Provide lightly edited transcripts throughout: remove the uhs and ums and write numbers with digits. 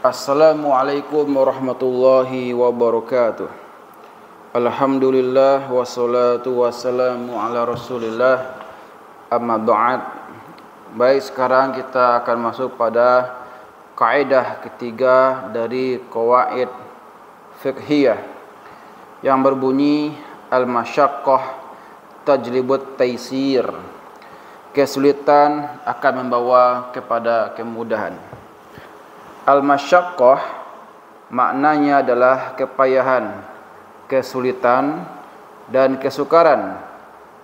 Assalamualaikum warahmatullahi wabarakatuh. Alhamdulillah wassalatu wassalamu ala Rasulillah. Amma ba'd. Baik, sekarang kita akan masuk pada kaidah ketiga dari qawaid fiqhiyah yang berbunyi al-masyaqqah tajlibut taisir. Kesulitan akan membawa kepada kemudahan. Al-masyaqqah maknanya adalah kepayahan, kesulitan dan kesukaran.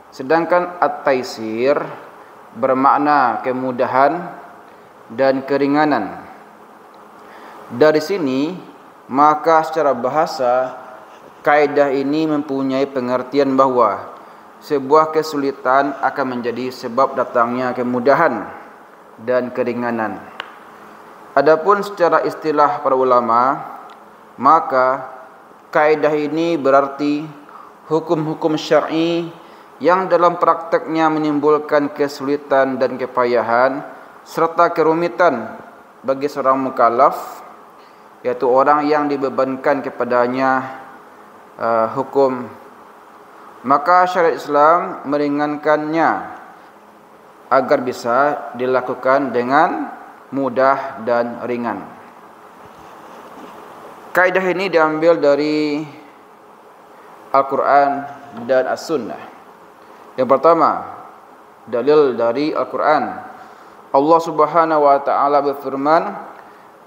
Sedangkan at-taisir bermakna kemudahan dan keringanan. Dari sini, maka secara bahasa kaidah ini mempunyai pengertian bahwa sebuah kesulitan akan menjadi sebab datangnya kemudahan dan keringanan. Adapun secara istilah para ulama, maka kaidah ini berarti hukum-hukum syar'i yang dalam prakteknya menimbulkan kesulitan dan kepayahan serta kerumitan bagi seorang mukallaf, yaitu orang yang dibebankan kepadanya hukum, maka syariat Islam meringankannya agar bisa dilakukan dengan mudah dan ringan. Kaidah ini diambil dari Al-Quran dan As-Sunnah. Yang pertama, dalil dari Al-Quran. Allah Subhanahu wa ta'ala berfirman,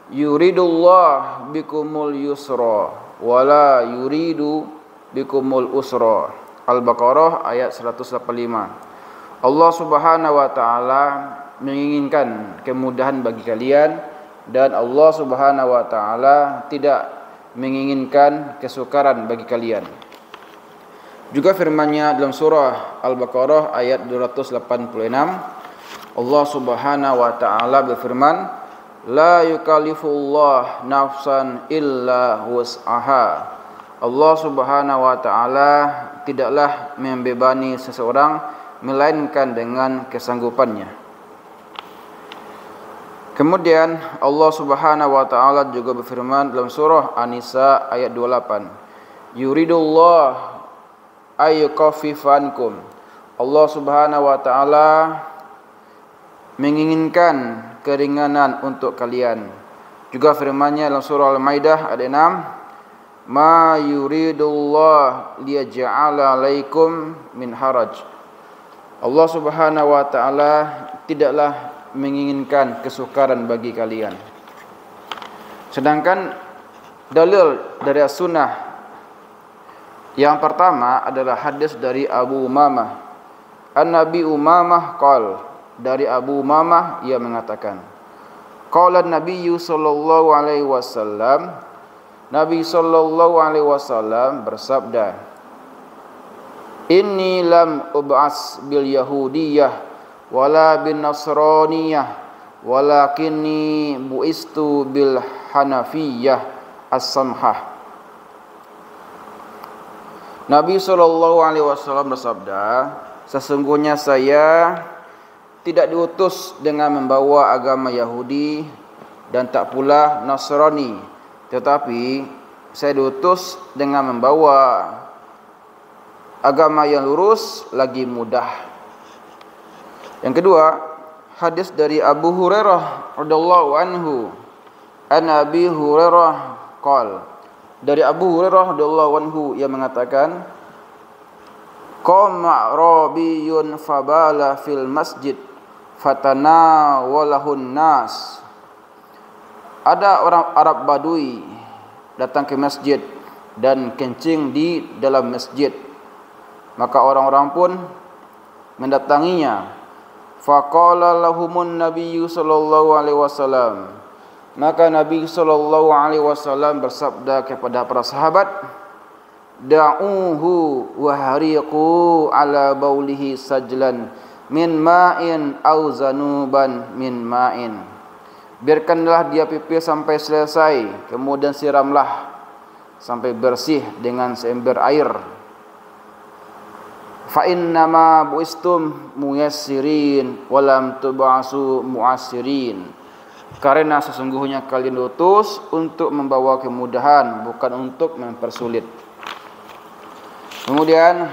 yuridullah bikumul yusra wala yuridu bikumul usra. Al-Baqarah ayat 185. Allah Subhanahu wa ta'ala menginginkan kemudahan bagi kalian, dan Allah Subhanahu wa ta'ala tidak menginginkan kesukaran bagi kalian. Juga firman-Nya dalam surah Al-Baqarah ayat 286, Allah Subhanahu wa ta'ala berfirman, la yukallifullah nafsan illa wus'aha. Allah Subhanahu wa ta'ala tidaklah membebani seseorang melainkan dengan kesanggupannya. Kemudian Allah Subhanahu wa ta'ala juga berfirman dalam surah An-Nisa ayat 28, yuridullah ayyukaffifankum. Allah Subhanahu wa ta'ala menginginkan keringanan untuk kalian. Juga firman-Nya dalam surah Al-Maidah ayat 6, ma yuridullah liyaj'ala 'alaikum min haraj. Allah Subhanahu wa ta'ala tidaklah menginginkan kesukaran bagi kalian. Sedangkan dalil dari As-Sunnah yang pertama adalah hadis dari Abu Umamah. An-Nabi Umamah qala, dari Abu Umamah ia mengatakan, qala Nabi sallallahu alaihi wasallam, Nabi sallallahu alaihi wasallam bersabda, inni lam ub'as bil yahudiyah wala bin nasraniyah walakinni bu'istu bil hanafiyah as-samhah. Nabi SAW bersabda, sesungguhnya saya tidak diutus dengan membawa agama Yahudi dan tak pula Nasrani, tetapi saya diutus dengan membawa agama yang lurus lagi mudah. Yang kedua, hadis dari Abu Hurairah radhiyallahu anhu. An Abi Hurairah qala, dari Abu Hurairah radhiyallahu anhu ia mengatakan, qama rabiyun fabala fil masjid fatanawalahun nas. Ada orang Arab Badui datang ke masjid dan kencing di dalam masjid, maka orang-orang pun mendatanginya. Faqala lahumun nabiyyu sallallahu alaihi wasallam, maka Nabi sallallahu alaihi wasallam bersabda kepada para sahabat, da'uhu wa hariqu ala baulihi sajlan min ma'in au zanuban min ma'in. Biarkanlah dia pipis sampai selesai, kemudian siramlah sampai bersih dengan seember air. Fa innama buistum muyassirin walam tub'asu mu'assirin. karena sesungguhnya kalian diutus untuk membawa kemudahan, bukan untuk mempersulit. Kemudian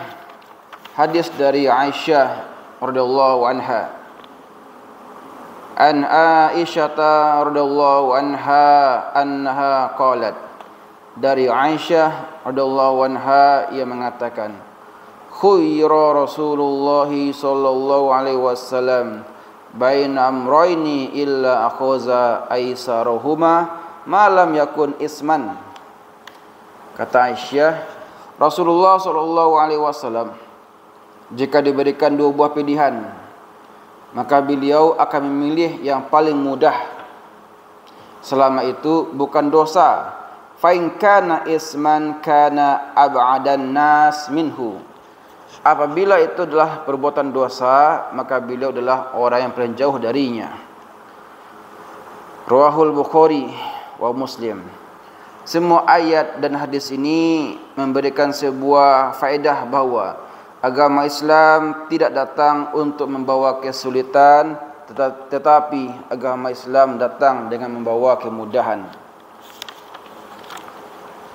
hadis dari Aisyah radhiyallahu anha, an Aisyah radhiyallahu anha annaha qalat, dari Aisyah radhiyallahu anha ia mengatakan, khuyira Rasulullah sallallahu alaihi wasallam baina amrayni illa akhaza aisarahuma ma lam yakun isman. Kata Aisyah, Rasulullah sallallahu alaihi wasallam jika diberikan dua buah pilihan, maka beliau akan memilih yang paling mudah selama itu bukan dosa. Fa in kana isman kana ab'adan nas minhu. Apabila itu adalah perbuatan dosa, maka beliau adalah orang yang paling jauh darinya. Rawahul Bukhari wa Muslim. Semua ayat dan hadis ini memberikan sebuah faedah bahawa agama Islam tidak datang untuk membawa kesulitan, tetapi agama Islam datang dengan membawa kemudahan.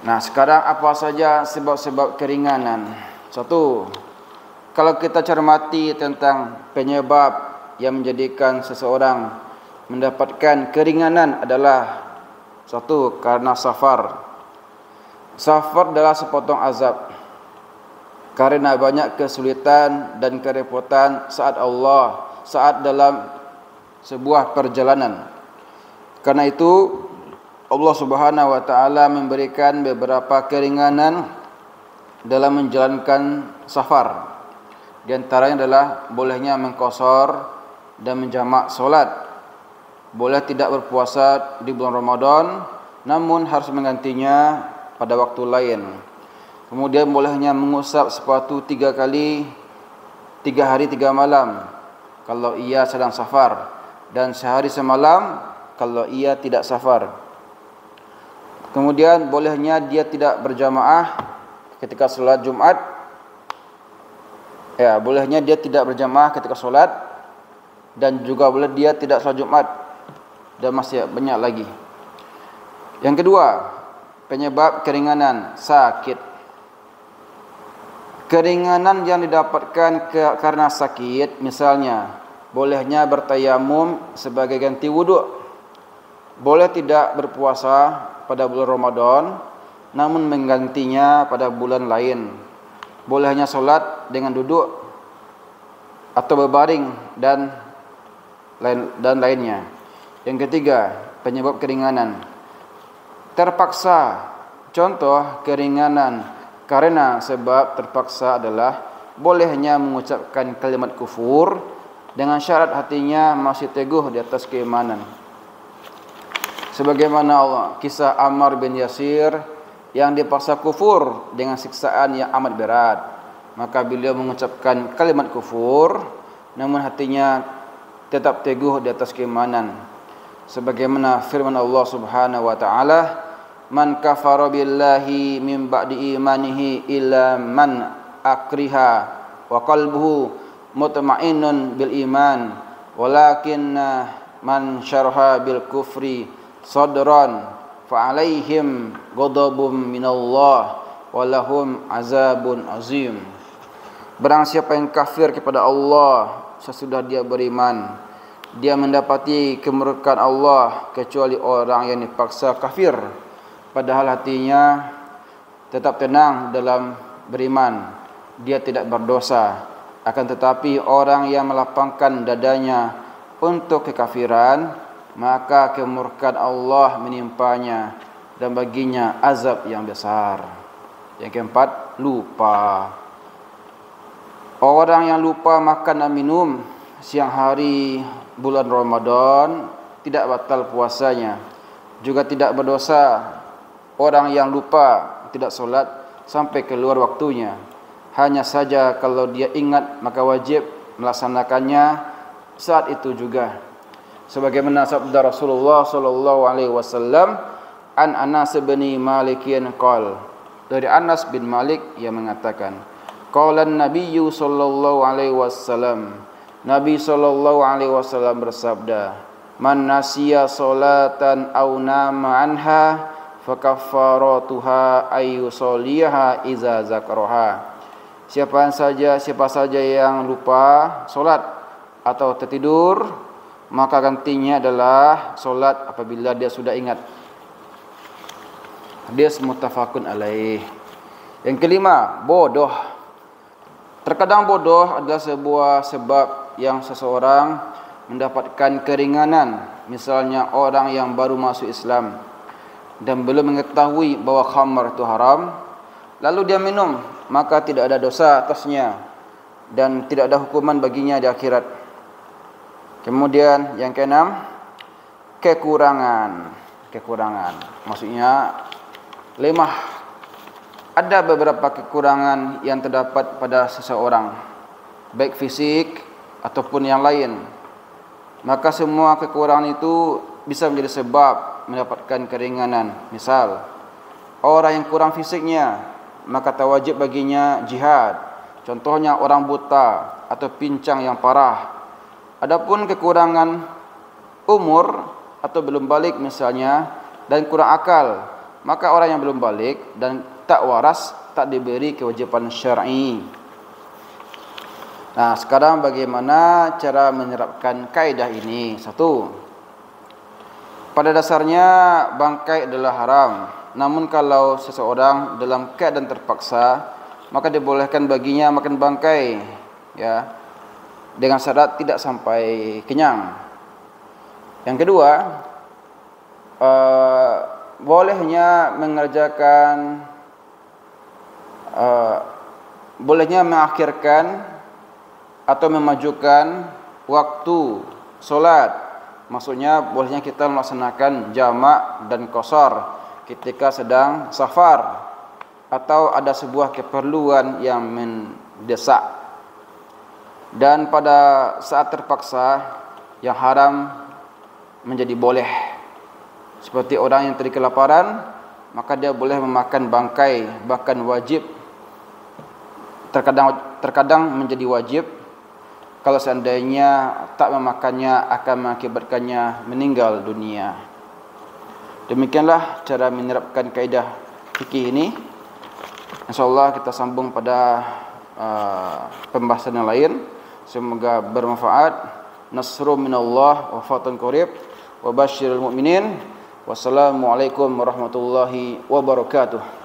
Nah, sekarang apa saja sebab-sebab keringanan? Satu, kalau kita cermati tentang penyebab yang menjadikan seseorang mendapatkan keringanan adalah satu, karena safar. Safar adalah sepotong azab karena banyak kesulitan dan kerepotan saat dalam sebuah perjalanan. Karena itu Allah Subhanahu wa taala memberikan beberapa keringanan dalam menjalankan safar. Di antaranya adalah bolehnya mengqashar dan menjamak solat. Boleh tidak berpuasa di bulan Ramadan, namun harus menggantinya pada waktu lain. Kemudian bolehnya mengusap sepatu 3 kali 3 hari 3 malam kalau ia sedang safar, dan sehari semalam kalau ia tidak safar. Kemudian bolehnya dia tidak berjamaah ketika solat Jumat. Ya, bolehnya dia tidak berjamaah ketika solat, dan juga boleh dia tidak solat Jumat, dan masih banyak lagi. Yang kedua, penyebab keringanan, sakit. Keringanan yang didapatkan karena sakit, misalnya bolehnya bertayamum sebagai ganti wuduk. Boleh tidak berpuasa pada bulan Ramadan, namun menggantinya pada bulan lain. Bolehnya solat dengan duduk atau berbaring dan lainnya. Yang ketiga, penyebab keringanan, terpaksa. Contoh keringanan karena sebab terpaksa adalah bolehnya mengucapkan kalimat kufur dengan syarat hatinya masih teguh di atas keimanan. Sebagaimana kisah Ammar bin Yasir yang dipaksa kufur dengan siksaan yang amat berat, maka beliau mengucapkan kalimat kufur namun hatinya tetap teguh di atas keimanan. Sebagaimana firman Allah Subhanahu wa taala, man kafara billahi min ba'di imanihi illa man akriha wa qalbuhu mutma'innun bil iman walakinna man syarha bil kufri sadran fa alaihim ghadabun minallah wa lahum azabun azim. Barang siapa yang kafir kepada Allah sesudah dia beriman, dia mendapati kemurkaan Allah, kecuali orang yang dipaksa kafir padahal hatinya tetap tenang dalam beriman, dia tidak berdosa. Akan tetapi orang yang melapangkan dadanya untuk kekafiran, maka kemurkaan Allah menimpanya dan baginya azab yang besar. Yang keempat, lupa. Orang yang lupa makan dan minum siang hari bulan Ramadan tidak batal puasanya, juga tidak berdosa. Orang yang lupa tidak solat sampai keluar waktunya, hanya saja kalau dia ingat maka wajib melaksanakannya saat itu juga. Sebagaimana sabda Rasulullah sallallahu alaihi wasallam, an Anas bin Malik qol, dari Anas bin Malik yang mengatakan, qala an-nabiyyu sallallahu alaihi wasallam, Nabi sallallahu alaihi wasallam bersabda, Man nasiya salatan aw nama anha fakaffaratuha ayyusoliha iza zakaraha. Siapa saja yang lupa solat atau tertidur, maka gantinya adalah solat apabila dia sudah ingat. Hadis muttafaqun alaih. Yang kelima, bodoh. Terkadang bodoh adalah sebuah sebab yang seseorang mendapatkan keringanan. Misalnya orang yang baru masuk Islam dan belum mengetahui bahwa khamar itu haram, lalu dia minum, maka tidak ada dosa atasnya dan tidak ada hukuman baginya di akhirat. Kemudian yang keenam, kekurangan. Maksudnya lemah. Ada beberapa kekurangan yang terdapat pada seseorang, baik fisik ataupun yang lain. Maka semua kekurangan itu bisa menjadi sebab mendapatkan keringanan. Misal, orang yang kurang fisiknya, maka tak wajib baginya jihad. Contohnya orang buta atau pincang yang parah. Adapun kekurangan umur atau belum balik misalnya dan kurang akal, maka orang yang belum balik dan tak waras tak diberi kewajiban syar'i. Nah, sekarang bagaimana cara menerapkan kaidah ini? Satu, pada dasarnya bangkai adalah haram. Namun kalau seseorang dalam keadaan terpaksa, maka dibolehkan baginya makan bangkai, ya, dengan syarat tidak sampai kenyang. Yang kedua, bolehnya mengerjakan, bolehnya mengakhirkan atau memajukan waktu solat. Maksudnya bolehnya kita melaksanakan jamak dan qashar ketika sedang safar atau ada sebuah keperluan yang mendesak. Dan pada saat terpaksa, yang haram menjadi boleh. Seperti orang yang tadi kelaparan, maka dia boleh memakan bangkai, bahkan wajib. Terkadang menjadi wajib. Kalau seandainya tak memakannya akan mengakibatkannya meninggal dunia. Demikianlah cara menerapkan kaidah fikih ini. InsyaAllah kita sambung pada pembahasan yang lain. Semoga bermanfaat. Nasrun minallah wa fatun qarib wa basyiril mu'minin. Wassalamualaikum warahmatullahi wabarakatuh.